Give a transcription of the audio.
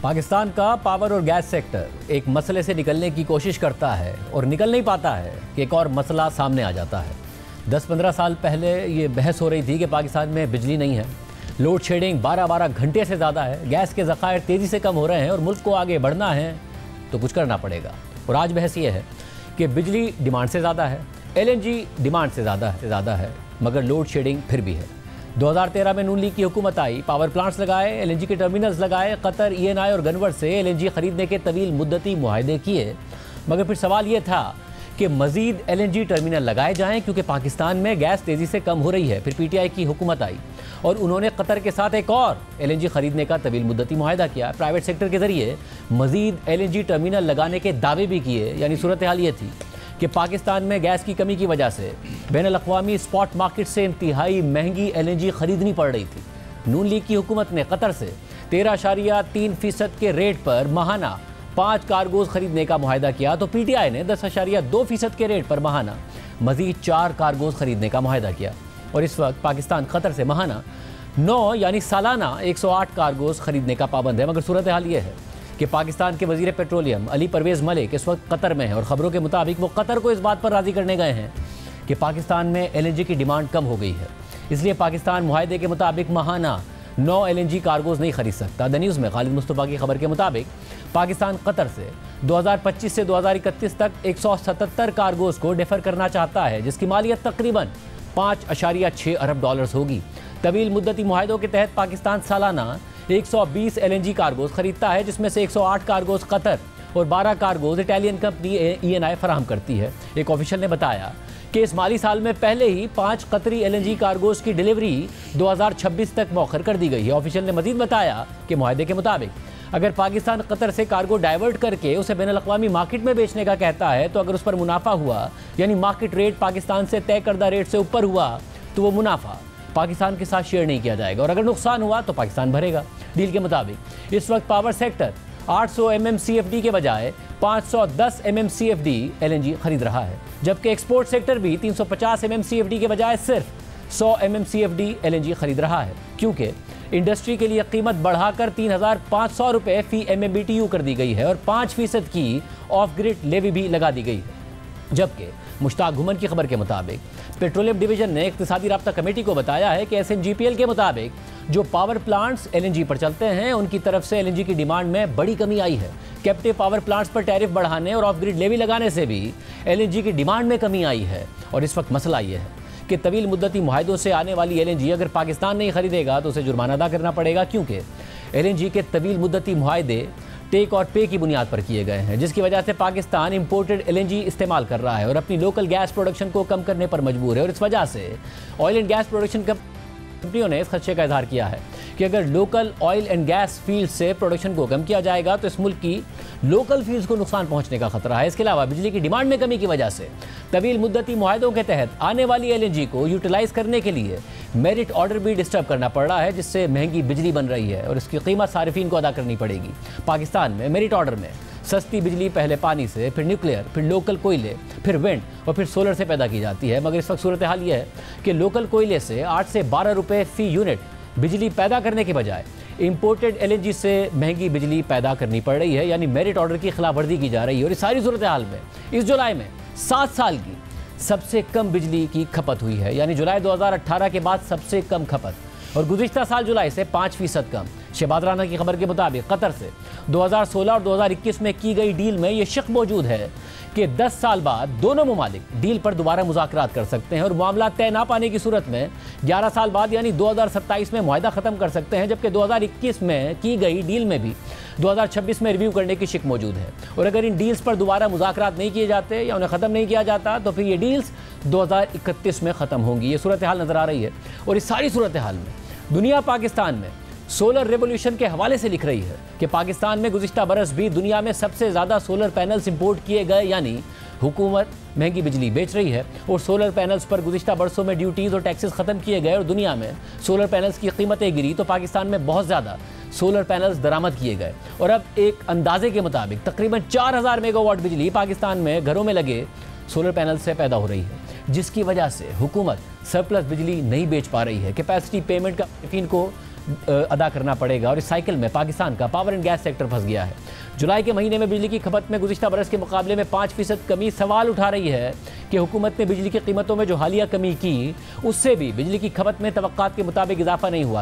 पाकिस्तान का पावर और gas sector एक मसले से निकलने की कोशिश करता है और निकल नहीं पाता है कि एक और मसला सामने आ जाता है। 10-15 साल पहले ये बहस हो रही थी कि पाकिस्तान में बिजली नहीं है, लोड शेडिंग 12-12 घंटे से ज़्यादा है, गैस के ज़खायर तेज़ी से कम हो रहे हैं और मुल्क को आगे बढ़ना है तो कुछ करना पड़ेगा। और आज बहस ये है कि बिजली डिमांड से ज़्यादा है, LNG डिमांड से ज़्यादा है, मगर लोड शेडिंग फिर भी है। 2013 में नून लीग की हुकूमत आई, पावर प्लांट्स लगाए, LNG के टर्मिनल्स लगाए, कतर, ENI और गनवर से LNG खरीदने के तवील मुद्दती मुआहदे किए, मगर फिर सवाल ये था कि मज़ीद LNG टर्मिनल लगाए जाएं क्योंकि पाकिस्तान में गैस तेज़ी से कम हो रही है। फिर PTI की हुकूमत आई और उन्होंने कतर के साथ एक और LNG खरीदने का तवील मुद्दती मुआहदा किया। प्राइवेट सेक्टर के ज़रिए मज़ीद LNG टर्मिनल लगाने के दावे भी किए। यानी सूरत हाल ये थी कि पाकिस्तान में गैस की कमी की वजह से बैनुल-अक़वामी स्पॉट मार्केट से इंतहाई महंगी LNG खरीदनी पड़ रही थी। नून लीग की हुकूमत ने कतर से 13.3% के रेट पर माहाना 5 कार्गोज खरीदने का मुआहदा किया, तो PTI ने 10.2% के रेट पर माहाना मज़ीद 4 कार्गोज खरीदने का मुआहदा किया। और इस वक्त पाकिस्तान कतर से माहाना 9 यानी सालाना 108 कार्गोज खरीदने का पाबंद है। मगर सूरत हाल ये है कि पाकिस्तान के वज़ीर पेट्रोलियम अली परवेज़ मलिक इस वक्त कतर में है और ख़बरों के मुताबिक वो कतर को इस बात पर राज़ी करने गए हैं कि पाकिस्तान में LNG की डिमांड कम हो गई है, इसलिए पाकिस्तान मुआहदे के मुताबिक माहाना 9 LNG कार्गोज नहीं खरीद सकता। द न्यूज़ में खालिद मुस्तफ़ा की खबर के मुताबिक पाकिस्तान कतर से 2025 से 2031 तक 177 कार्गोज को डिफ़र करना चाहता है, जिसकी मालियत तकरीबन 5.6 अरब डॉलर्स होगी। तवील मुद्दती मुआहदों के तहत पाकिस्तान सालाना 120 LNG कार्गोज खरीदता है, जिसमें से 108 कार्गोज कतर और 12 कार्गोज इटालियन कंपनी ENI फराहम करती है। एक ऑफिशियल ने बताया कि इस माली साल में पहले ही 5 कतरी LNG कार्गोज की डिलीवरी 2026 तक मौखर कर दी गई है। ऑफिशियल ने मजीद बताया कि मुआहदे के मुताबिक अगर पाकिस्तान कतर से कार्गो डाइवर्ट करके उसे बैनुल-अक़वामी मार्केट में बेचने का कहता है, तो अगर उस पर मुनाफा हुआ यानी मार्केट रेट पाकिस्तान से तय करदा रेट से ऊपर हुआ तो वो मुनाफा पाकिस्तान के साथ शेयर नहीं किया जाएगा और अगर नुकसान हुआ तो पाकिस्तान भरेगा। डील के मुताबिक इस वक्त पावर सेक्टर 800 MMCFD के बजाय 510 MMCFD LNG खरीद रहा है, जबकि एक्सपोर्ट सेक्टर भी 350 MMCFD के बजाय सिर्फ 100 MMCFD LNG खरीद रहा है, क्योंकि इंडस्ट्री के लिए कीमत बढ़ाकर 3,500 रुपये फी MMBTU कर दी गई है और 5% की ऑफ ग्रिड लेवी भी लगा दी गई है। जबकि मुश्ताक घुमन की खबर के मुताबिक पेट्रोलियम डिवीजन ने इक़्तिसादी राब्ता कमेटी को बताया है कि SNGPL के मुताबिक जो पावर प्लांट्स LNG पर चलते हैं उनकी तरफ से LNG की डिमांड में बड़ी कमी आई है। कैप्टिव पावर प्लांट्स पर टैरिफ बढ़ाने और ऑफ ग्रिड लेवी लगाने से भी LNG की डिमांड में कमी आई है। और इस वक्त मसला ये है कि तवील मुद्दती मुआहदों से आने वाली LNG अगर पाकिस्तान नहीं खरीदेगा तो उसे जुर्माना अदा करना पड़ेगा, क्योंकि LNG के तवील मुद्दती मुआहदे टेक और पे की बुनियाद पर किए गए हैं, जिसकी वजह से पाकिस्तान इंपोर्टेड LNG इस्तेमाल कर रहा है और अपनी लोकल गैस प्रोडक्शन को कम करने पर मजबूर है। और इस वजह से ऑयल एंड गैस प्रोडक्शन कंपनियों ने इस खदशे का इजहार किया है कि अगर local oil and gas field से प्रोडक्शन को कम किया जाएगा तो इस मुल्क की लोकल फील्ड्स को नुकसान पहुंचने का खतरा है। इसके अलावा बिजली की डिमांड में कमी की वजह से तवील मुद्दती मुआहदों के तहत आने वाली LNG को यूटिलाइज करने के लिए मेरिट ऑर्डर भी डिस्टर्ब करना पड़ रहा है, जिससे महंगी बिजली बन रही है और इसकी कीमत सारिफिन को अदा करनी पड़ेगी। पाकिस्तान में मेरिट ऑर्डर में सस्ती बिजली पहले पानी से, फिर न्यूक्लियर, फिर लोकल कोयले, फिर विंड और फिर सोलर से पैदा की जाती है। मगर इस वक्त सूरत हाल यह है कि लोकल कोयले से 8 से 12 रुपये फ़ी यूनिट बिजली पैदा करने के बजाय इंपोर्टेड LNG से महंगी बिजली पैदा करनी पड़ रही है, यानी मेरिट ऑर्डर की खिलाफवर्जी की जा रही है। और इस सारी सूरत हाल में इस जुलाई में 7 साल की सबसे कम बिजली की खपत हुई है, यानी जुलाई 2018 के बाद सबसे कम खपत, और गुज़िश्ता साल जुलाई से 5% कम। शहबाज राना की खबर के मुताबिक कतर से 2016 और 2021 में की गई डील में ये शक मौजूद है कि 10 साल बाद दोनों ममालिक डील पर दोबारा मुज़ाकरात कर सकते हैं और मामला तय ना पाने की सूरत में 11 साल बाद यानी 2027 में मुआहदा ख़त्म कर सकते हैं, जबकि 2021 में की गई डील में भी 2026 में रिव्यू करने की शिक मौजूद है। और अगर इन डील्स पर दोबारा मुज़ाकरात नहीं किए जाते या उन्हें ख़त्म नहीं किया जाता तो फिर ये डील्स 2031 में ख़त्म होंगी। ये सूरत हाल नज़र आ रही है। और इस सारी सूरत हाल में दुनिया पाकिस्तान में सोलर रेवोल्यूशन के हवाले से लिख रही है कि पाकिस्तान में गुज़िश्ता बरस भी दुनिया में सबसे ज़्यादा सोलर पैनल्स इंपोर्ट किए गए, यानी हुकूमत महंगी बिजली बेच रही है और सोलर पैनल्स पर गुज़िश्ता बरसों में ड्यूटीज़ और टैक्सेस ख़त्म किए गए और दुनिया में सोलर पैनल्स की कीमतें गिरी तो पाकिस्तान में बहुत ज़्यादा सोलर पैनल्स दरामद किए गए। और अब एक अंदाजे के मुताबिक तकरीबन 4000 मेगावाट बिजली पाकिस्तान में घरों में लगे सोलर पैनल से पैदा हो रही है, जिसकी वजह से हुकूमत सरप्लस बिजली नहीं बेच पा रही है। कैपेसिटी पेमेंट का को अदा करना पड़ेगा और इस साइकिल में पाकिस्तान का पावर एंड गैस सेक्टर फंस गया है। जुलाई के महीने में बिजली की खपत में गुज़िश्ता बरस के मुकाबले में 5% कमी सवाल उठा रही है कि हुकूमत ने बिजली की कीमतों में जो हालिया कमी की उससे भी बिजली की खपत में तवक्कात के मुताबिक इजाफा नहीं हुआ है।